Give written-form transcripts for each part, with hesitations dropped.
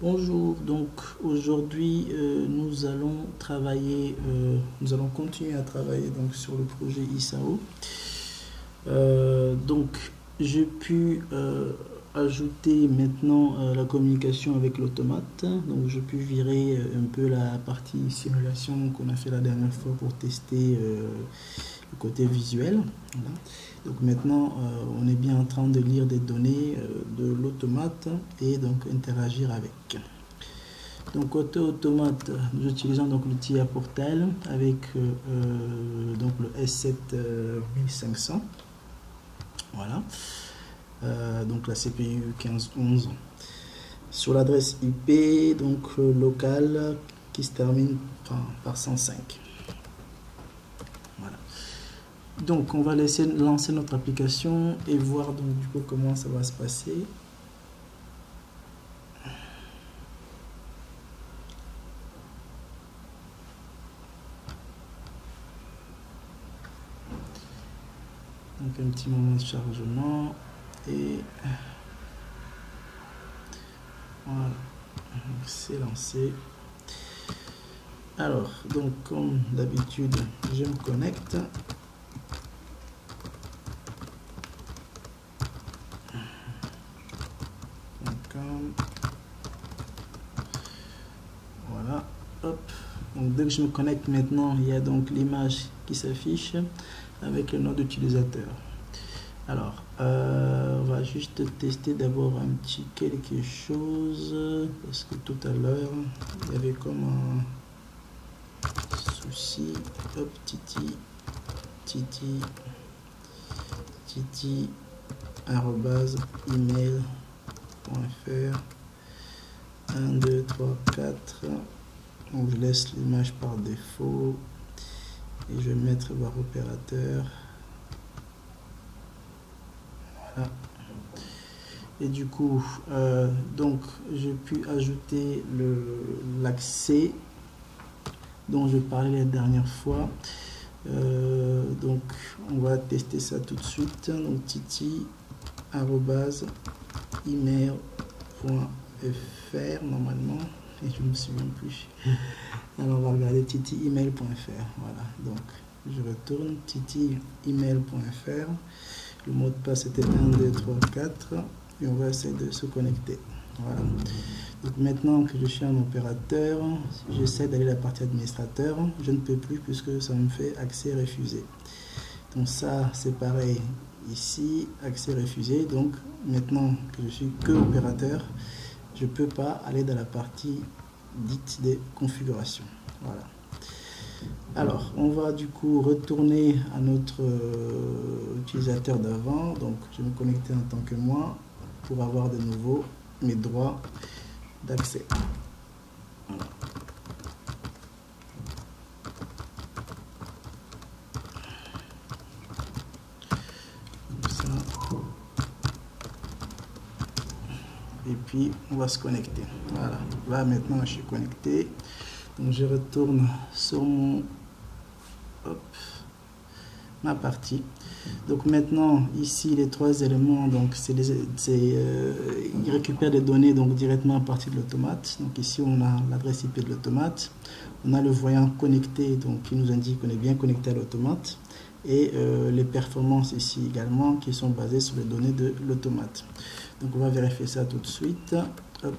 Bonjour, donc aujourd'hui nous allons travailler, nous allons continuer à travailler donc sur le projet ISAO. Donc j'ai pu ajouter maintenant la communication avec l'automate. Donc j'ai pu virer un peu la partie simulation qu'on a fait la dernière fois pour tester le côté visuel. Voilà. Donc maintenant on est bien en train de lire des données de l'automate et donc interagir avec. Donc côté automate, nous utilisons donc l'outil Apportal avec donc le S7500. Voilà. Donc la CPU 1511 sur l'adresse IP donc locale qui se termine par 105. Voilà. Donc on va laisser lancer notre application et voir donc du coup comment ça va se passer. Donc un petit moment de chargement et voilà, c'est lancé. Alors donc comme d'habitude je me connecte. Voilà, hop. Donc dès que je me connecte maintenant, il y a donc l'image qui s'affiche avec le nom d'utilisateur. Alors, on va juste tester d'abord un petit quelque chose parce que tout à l'heure il y avait comme un souci. Hop, titi @email.fr 1 2 3 4. Donc je laisse l'image par défaut et je vais mettre barre opérateur. Voilà. Et du coup donc j'ai pu ajouter l'accès dont je parlais la dernière fois. Donc on va tester ça tout de suite. Donc titi @email.fr normalement, et je me souviens plus. Alors on va regarder titi email.fr. Voilà, donc je retourne titi email.fr. Le mot de passe était 1 2 3 4 et on va essayer de se connecter. Voilà. Donc maintenant que je suis un opérateur, j'essaie d'aller à la partie administrateur, je ne peux plus puisque ça me fait accès refusé. Donc ça c'est pareil ici, accès refusé. Donc maintenant que je suis que opérateur, je ne peux pas aller dans la partie dite des configurations. Voilà. Alors on va du coup retourner à notre utilisateur d'avant. Donc je vais me connecter en tant que moi pour avoir de nouveau mes droits d'accès. Voilà. Comme ça. Et puis on va se connecter. Voilà. Là maintenant je suis connecté. Donc je retourne sur mon ma partie. Donc maintenant ici les trois éléments, donc il récupère des données donc directement à partir de l'automate. Donc ici on a l'adresse IP de l'automate, on a le voyant connecté donc qui nous indique qu'on est bien connecté à l'automate, et les performances ici également qui sont basées sur les données de l'automate. Donc on va vérifier ça tout de suite. Hop.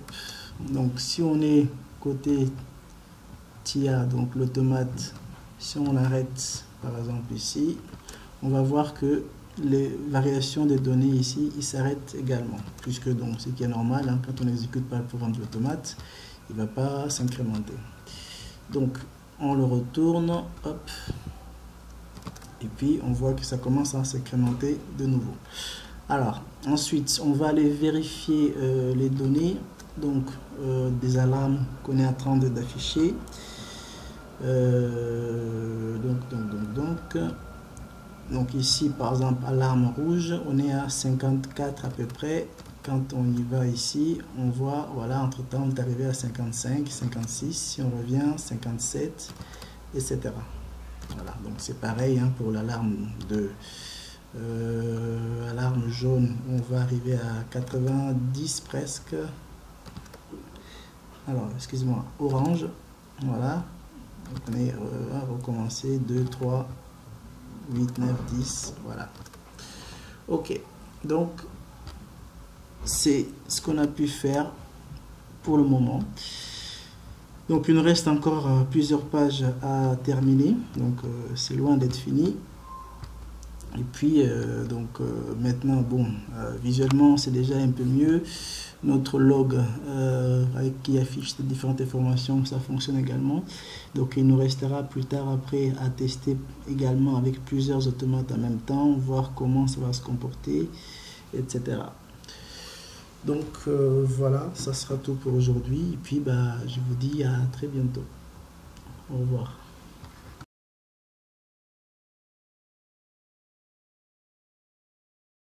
Donc si on est côté TIA, donc l'automate, si on l'arrête par exemple ici, on va voir que les variations des données ici, ils s'arrêtent également, puisque donc ce qui est normal, hein, quand on n'exécute pas le programme de l'automate, il ne va pas s'incrémenter. Donc on le retourne, hop, et puis on voit que ça commence à s'incrémenter de nouveau. Alors ensuite on va aller vérifier les données, donc des alarmes qu'on est en train d'afficher. Donc ici par exemple alarme rouge, on est à 54 à peu près. Quand on y va ici, on voit, voilà, entre temps on est arrivé à 55, 56, si on revient 57, etc. Voilà, donc c'est pareil hein, pour l'alarme de alarme jaune, on va arriver à 90 presque. alors excusez-moi, orange, voilà, donc on va recommencer, 2, 3, 8, 9, 10, voilà. Ok, donc c'est ce qu'on a pu faire pour le moment. Donc il nous reste encore plusieurs pages à terminer, donc c'est loin d'être fini. Et puis maintenant, bon, visuellement c'est déjà un peu mieux. Notre log qui affiche les différentes informations, ça fonctionne également. Donc il nous restera plus tard après à tester également avec plusieurs automates en même temps, voir comment ça va se comporter, etc. Donc voilà, ça sera tout pour aujourd'hui. Et puis je vous dis à très bientôt. Au revoir.